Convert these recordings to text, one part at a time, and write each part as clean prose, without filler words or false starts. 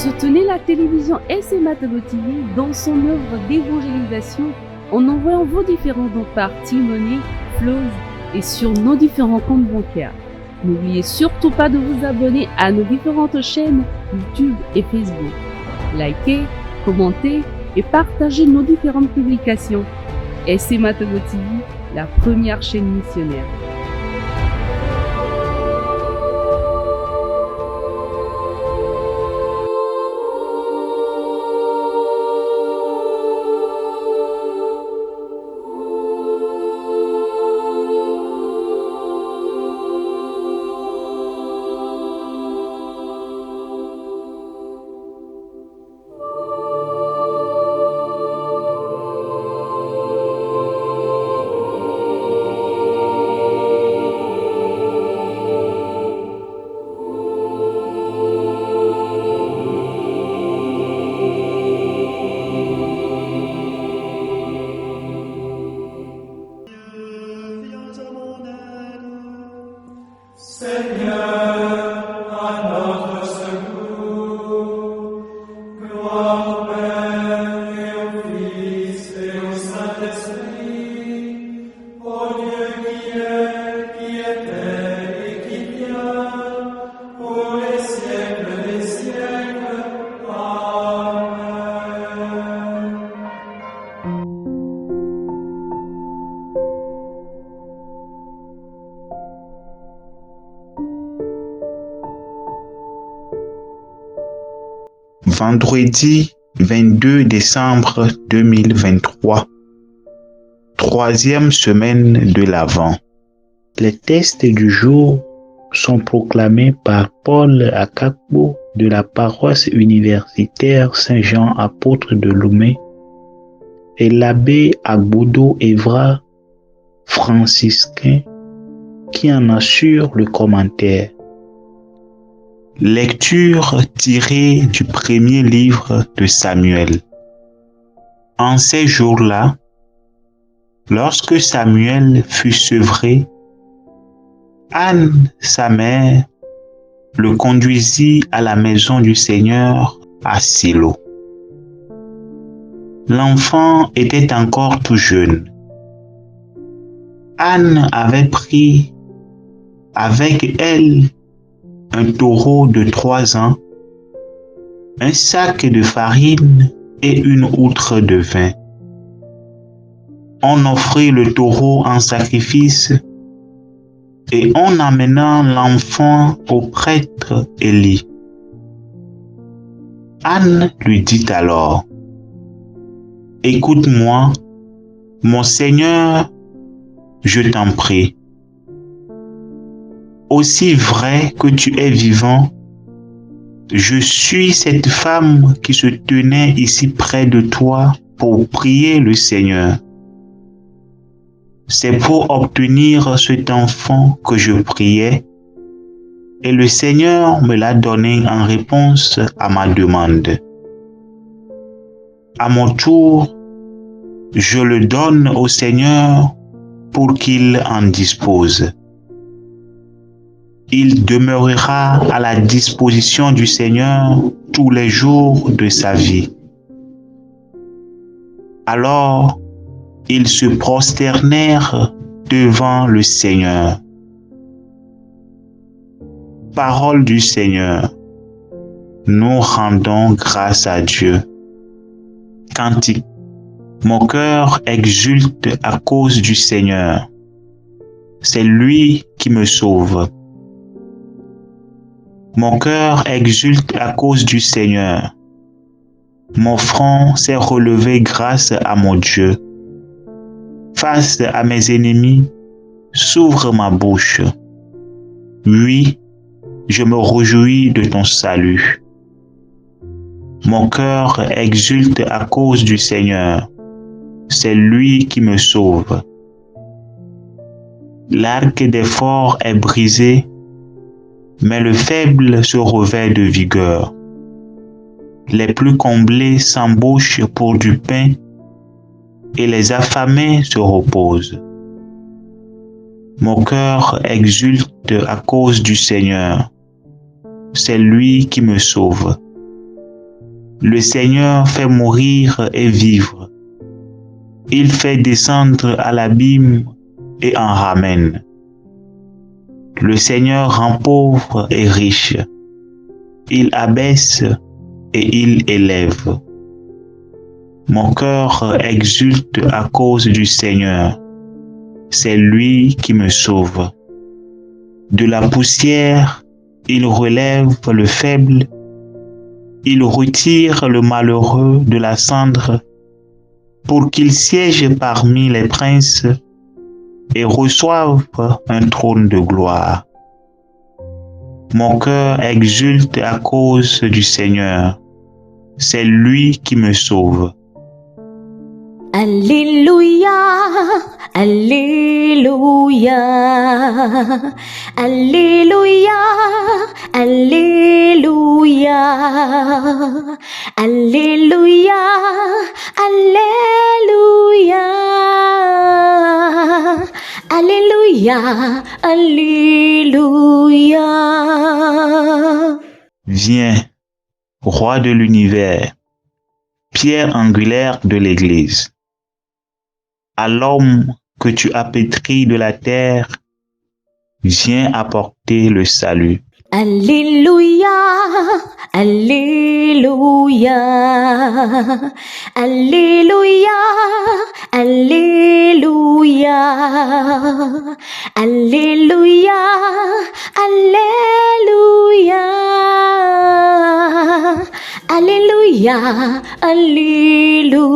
Soutenez la télévision SMA-TV dans son œuvre d'évangélisation en envoyant vos différents dons par T-Money, Flows et sur nos différents comptes bancaires. N'oubliez surtout pas de vous abonner à nos différentes chaînes YouTube et Facebook. Likez, commentez et partagez nos différentes publications. SMA-TV, la première chaîne missionnaire. Vendredi 22 décembre 2023, troisième semaine de l'Avent. Les textes du jour sont proclamés par Paul Akakpo de la paroisse universitaire Saint-Jean apôtre de Lomé et l'abbé Agbodo Evra, franciscain, qui en assure le commentaire. Lecture tirée du premier livre de Samuel. En ces jours-là, lorsque Samuel fut sevré, Anne, sa mère, le conduisit à la maison du Seigneur à Silo. L'enfant était encore tout jeune. Anne avait pris avec elle un taureau de 3 ans, un sac de farine et une outre de vin. On offrit le taureau en sacrifice et on amena l'enfant au prêtre Élie. Anne lui dit alors: « Écoute-moi, mon Seigneur, je t'en prie. Aussi vrai que tu es vivant, je suis cette femme qui se tenait ici près de toi pour prier le Seigneur. C'est pour obtenir cet enfant que je priais, et le Seigneur me l'a donné en réponse à ma demande. À mon tour, je le donne au Seigneur pour qu'il en dispose. Il demeurera à la disposition du Seigneur tous les jours de sa vie. » Alors, ils se prosternèrent devant le Seigneur. Parole du Seigneur. Nous rendons grâce à Dieu. Cantique. Mon cœur exulte à cause du Seigneur. C'est lui qui me sauve. Mon cœur exulte à cause du Seigneur. Mon front s'est relevé grâce à mon Dieu. Face à mes ennemis, s'ouvre ma bouche. Oui, je me réjouis de ton salut. Mon cœur exulte à cause du Seigneur. C'est lui qui me sauve. L'arc des forts est brisé, mais le faible se revêt de vigueur. Les plus comblés s'embauchent pour du pain et les affamés se reposent. Mon cœur exulte à cause du Seigneur. C'est lui qui me sauve. Le Seigneur fait mourir et vivre. Il fait descendre à l'abîme et en ramène. Le Seigneur rend pauvre et riche. Il abaisse et il élève. Mon cœur exulte à cause du Seigneur. C'est lui qui me sauve. De la poussière, il relève le faible. Il retire le malheureux de la cendre pour qu'il siège parmi les princes et reçoive un trône de gloire. Mon cœur exulte à cause du Seigneur. C'est lui qui me sauve. Alléluia, Alléluia, Alléluia, Alléluia, Alléluia, Alléluia, Alléluia, Alléluia. Viens, roi de l'univers, pierre angulaire de l'Église. À l'homme que tu as pétri de la terre, viens apporter le salut. Alléluia, Alléluia, Alléluia, Alléluia, Alléluia, Alléluia, Alléluia, Alléluia.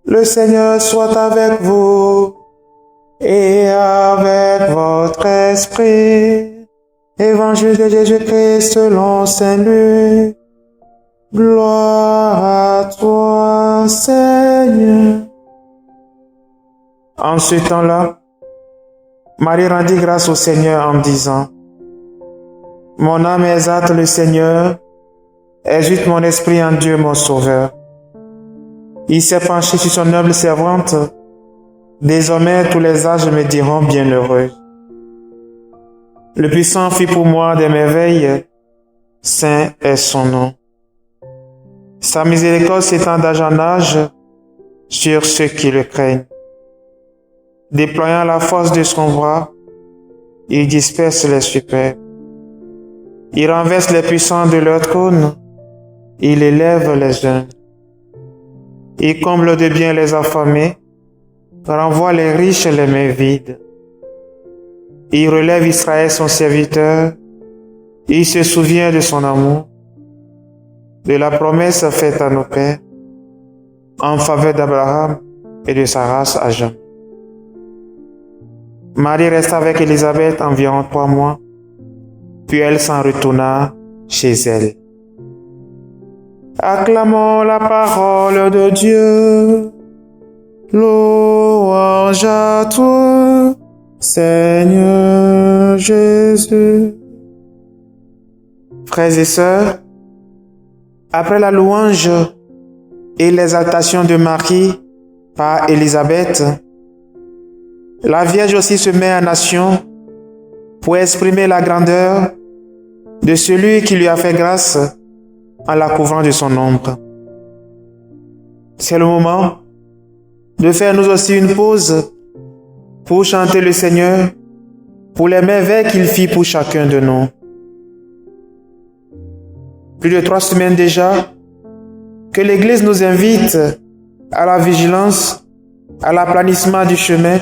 Le Seigneur soit avec vous et avec votre esprit. Évangile de Jésus-Christ selon Saint Luc. Gloire à toi, Seigneur. En ce temps-là, Marie rendit grâce au Seigneur en disant: Mon âme exalte le Seigneur, exulte mon esprit en Dieu mon Sauveur. Il s'est penché sur son noble servante. Désormais, tous les âges me diront bienheureux. Le puissant fit pour moi des merveilles. Saint est son nom. Sa miséricorde s'étend d'âge en âge sur ceux qui le craignent. Déployant la force de son bras, il disperse les superbes. Il renverse les puissants de leur trône. Il élève les humbles. Il comble de bien les affamés, renvoie les riches les mains vides. Il relève Israël son serviteur, il se souvient de son amour, de la promesse faite à nos pères, en faveur d'Abraham et de sa race à jamais. Marie resta avec Élisabeth environ 3 mois, puis elle s'en retourna chez elle. Acclamons la parole de Dieu. Louange à toi, Seigneur Jésus. Frères et sœurs, après la louange et l'exaltation de Marie par Élisabeth, la Vierge aussi se met en action pour exprimer la grandeur de celui qui lui a fait grâce en la couvrant de son ombre. C'est le moment de faire nous aussi une pause pour chanter le Seigneur pour les merveilles qu'il fit pour chacun de nous. Plus de 3 semaines déjà que l'Église nous invite à la vigilance, à l'aplanissement du chemin,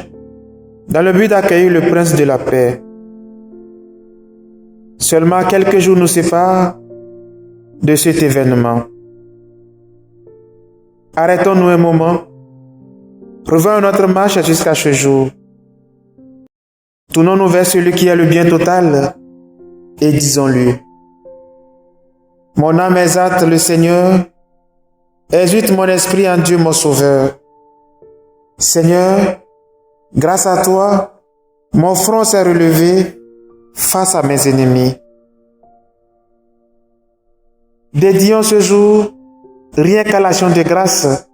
dans le but d'accueillir le Prince de la paix. Seulement quelques jours nous séparent de cet événement. Arrêtons-nous un moment, revenons notre marche jusqu'à ce jour. Tournons-nous vers celui qui a le bien total et disons-lui: Mon âme exalte le Seigneur, exulte mon esprit en Dieu mon Sauveur. Seigneur, grâce à toi, mon front s'est relevé face à mes ennemis. Dédions ce jour rien qu'à l'action de grâce.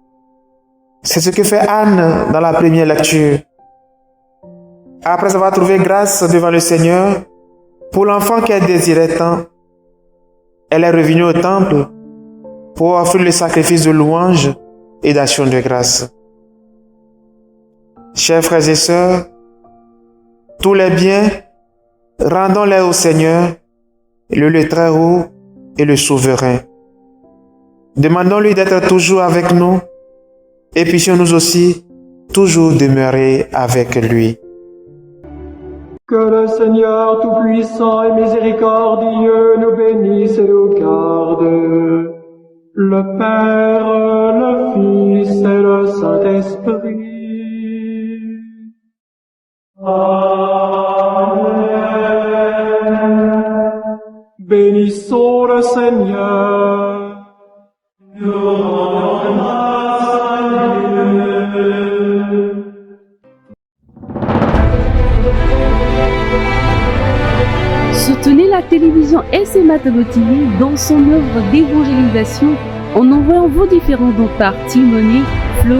C'est ce que fait Anne dans la première lecture. Après avoir trouvé grâce devant le Seigneur pour l'enfant qu'elle désirait tant, elle est revenue au temple pour offrir le sacrifice de louange et d'action de grâce. Chers frères et sœurs, tous les biens, rendons-les au Seigneur, le très haut et le souverain. Demandons-lui d'être toujours avec nous et puissions-nous aussi toujours demeurer avec lui. Que le Seigneur Tout-Puissant et Miséricordieux nous bénisse et nous garde, le Père, le Fils et le Saint-Esprit. Amen. Bénissons le Seigneur. Nous rendons grâce à Dieu. Soutenez la télévision SMA TV dans son œuvre d'évangélisation en envoyant vos différents dons par Timoney, Flows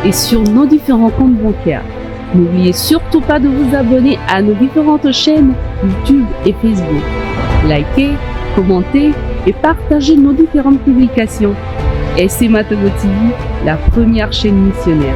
et sur nos différents comptes bancaires. N'oubliez surtout pas de vous abonner à nos différentes chaînes YouTube et Facebook. Likez, commentez et partagez nos différentes publications. SMA TV, la première chaîne missionnaire.